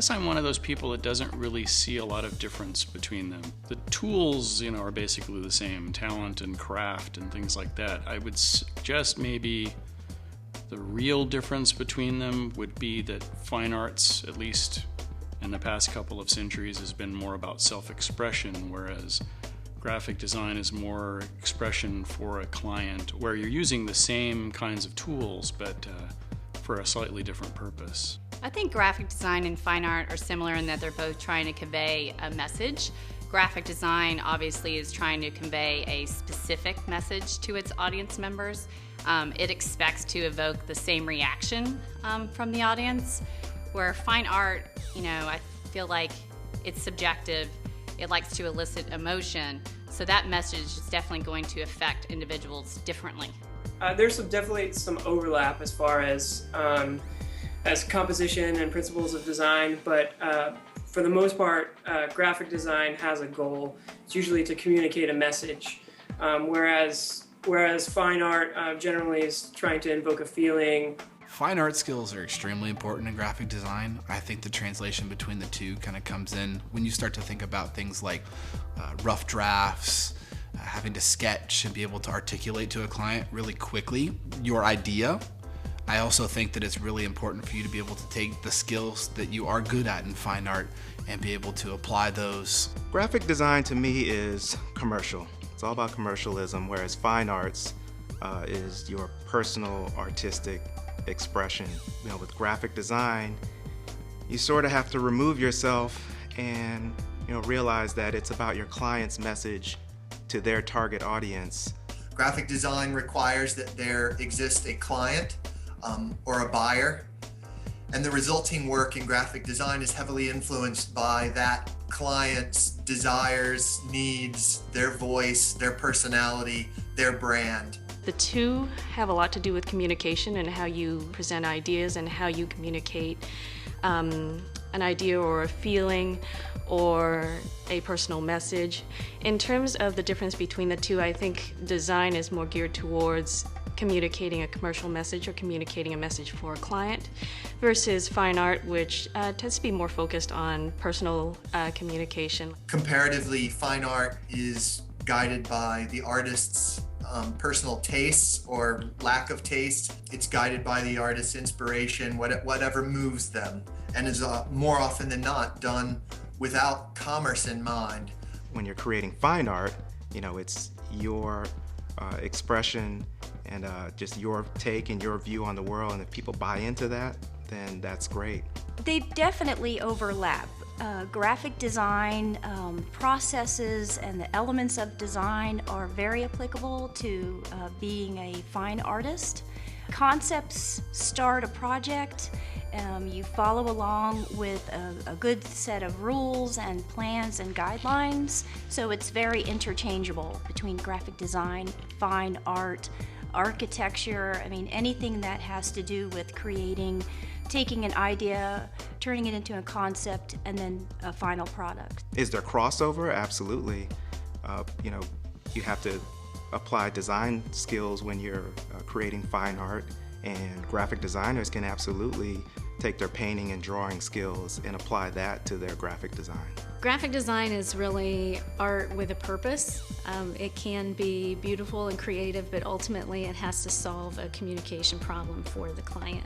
guess I'm one of those people that doesn't really see a lot of difference between them. The tools, are basically the same, talent and craft and things like that. I would suggest maybe the real difference between them would be that fine arts, at least in the past couple of centuries, has been more about self-expression, whereas graphic design is more expression for a client, where you're using the same kinds of tools, but for a slightly different purpose. I think graphic design and fine art are similar in that they're both trying to convey a message. Graphic design obviously is trying to convey a specific message to its audience members. It expects to evoke the same reaction from the audience, where fine art, I feel like it's subjective. It likes to elicit emotion, so that message is definitely going to affect individuals differently. There's definitely some overlap as far as composition and principles of design, but for the most part, graphic design has a goal. It's usually to communicate a message, whereas fine art generally is trying to invoke a feeling. Fine art skills are extremely important in graphic design. I think the translation between the two kind of comes in when you start to think about things like rough drafts, having to sketch and be able to articulate to a client really quickly your idea. I also think that it's really important for you to be able to take the skills that you are good at in fine art and be able to apply those. Graphic design to me is commercial. It's all about commercialism, whereas fine arts is your personal artistic expression. With graphic design, you sort of have to remove yourself and realize that it's about your client's message to their target audience. Graphic design requires that there exists a client or a buyer, and the resulting work in graphic design is heavily influenced by that client's desires, needs, their voice, their personality, their brand. The two have a lot to do with communication and how you present ideas and how you communicate an idea or a feeling or a personal message. In terms of the difference between the two, I think design is more geared towards communicating a commercial message or communicating a message for a client, versus fine art, which tends to be more focused on personal communication. Comparatively, fine art is guided by the artist's personal tastes or lack of taste. It's guided by the artist's inspiration, whatever moves them, and is more often than not done without commerce in mind. When you're creating fine art, it's your expression and just your take and your view on the world, and if people buy into that, then that's great. They definitely overlap. Graphic design processes and the elements of design are very applicable to being a fine artist. Concepts start a project. You follow along with a good set of rules and plans and guidelines, so it's very interchangeable between graphic design, fine art, architecture. Anything that has to do with taking an idea, turning it into a concept, and then a final product. Is there crossover? Absolutely. You have to apply design skills when you're creating fine art, and graphic designers can absolutely take their painting and drawing skills and apply that to their graphic design. Graphic design is really art with a purpose. It can be beautiful and creative, but ultimately it has to solve a communication problem for the client.